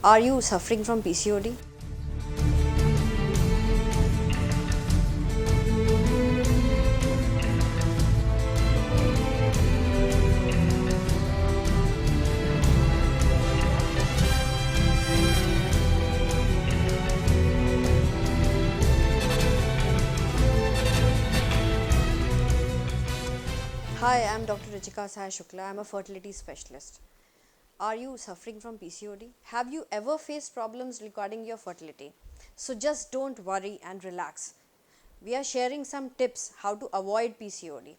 Are you suffering from PCOD? Hi, I'm Dr. Ruchika Sai Shukla. I'm a fertility specialist. Are you suffering from PCOD? Have you ever faced problems regarding your fertility? So just don't worry and relax. We are sharing some tips how to avoid PCOD.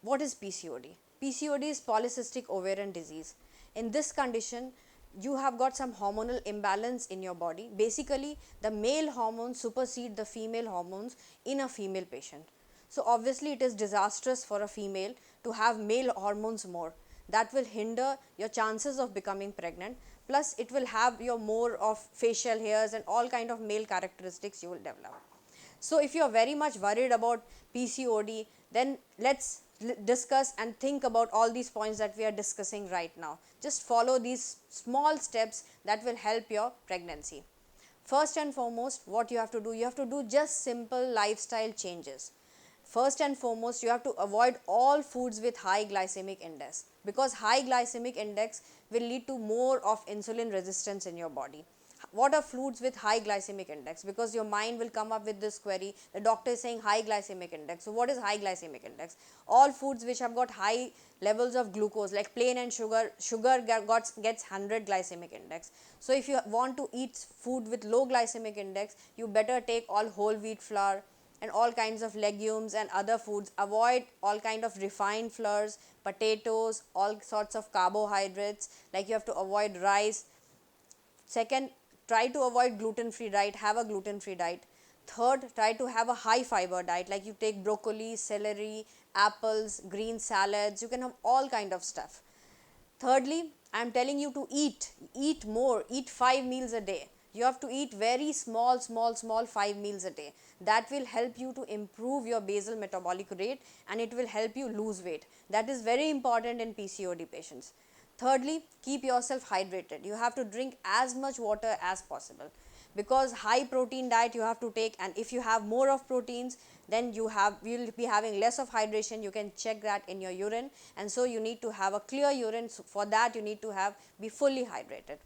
What is PCOD? PCOD is polycystic ovarian disease. In this condition, you have got some hormonal imbalance in your body. Basically, the male hormones supersede the female hormones in a female patient. So, obviously, it is disastrous for a female to have male hormones more. That will hinder your chances of becoming pregnant. Plus, it will have your more of facial hairs and all kind of male characteristics you will develop. So if you are very much worried about PCOD, then let's discuss and think about all these points that we are discussing right now. Just follow these small steps that will help your pregnancy. First and foremost, what you have to do just simple lifestyle changes. First and foremost, you have to avoid all foods with high glycemic index, because high glycemic index will lead to more of insulin resistance in your body. What are foods with high glycemic index? Because your mind will come up with this query, the doctor is saying high glycemic index. So what is high glycemic index? All foods which have got high levels of glucose, like plain and sugar gets 100 glycemic index. So if you want to eat food with low glycemic index, you better take all whole wheat flour and all kinds of legumes and other foods. Avoid all kind of refined flours, potatoes, all sorts of carbohydrates, like you have to avoid rice. Second, try to avoid gluten free diet, have a gluten free diet. Third, try to have a high fiber diet, like you take broccoli, celery, apples, green salads, you can have all kind of stuff. Thirdly, I am telling you to eat more, eat 5 meals a day. You have to eat very small 5 meals a day. That will help you to improve your basal metabolic rate, and it will help you lose weight. That is very important in PCOD patients. Thirdly, keep yourself hydrated. You have to drink as much water as possible, because high protein diet you have to take, and if you have more of proteins, then you will be having less of hydration. You can check that in your urine, and so you need to have a clear urine. So for that you need to be fully hydrated.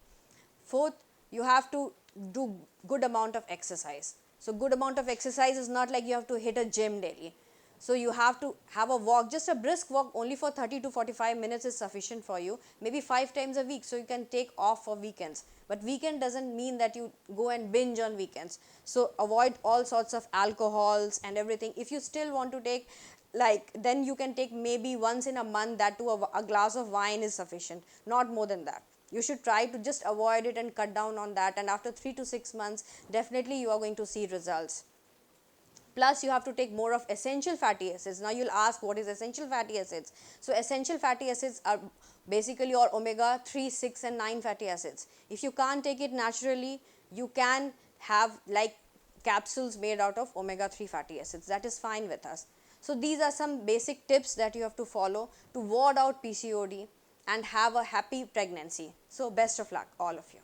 Fourth, you have to do good amount of exercise. So good amount of exercise is not like you have to hit a gym daily. So you have to have a walk, just a brisk walk only for 30 to 45 minutes is sufficient for you, maybe 5 times a week. So you can take off for weekends, but weekend doesn't mean that you go and binge on weekends. So avoid all sorts of alcohols and everything. If you still want to take, like, then you can take maybe once in a month, that too a glass of wine is sufficient, not more than that. You should try to just avoid it and cut down on that, and after 3 to 6 months definitely you are going to see results. Plus you have to take more of essential fatty acids. Now you'll ask, what is essential fatty acids? So essential fatty acids are basically your omega 3, 6 and 9 fatty acids. If you can't take it naturally, you can have like capsules made out of omega 3 fatty acids. That is fine with us. So these are some basic tips that you have to follow to ward out PCOD and have a happy pregnancy. So best of luck all of you.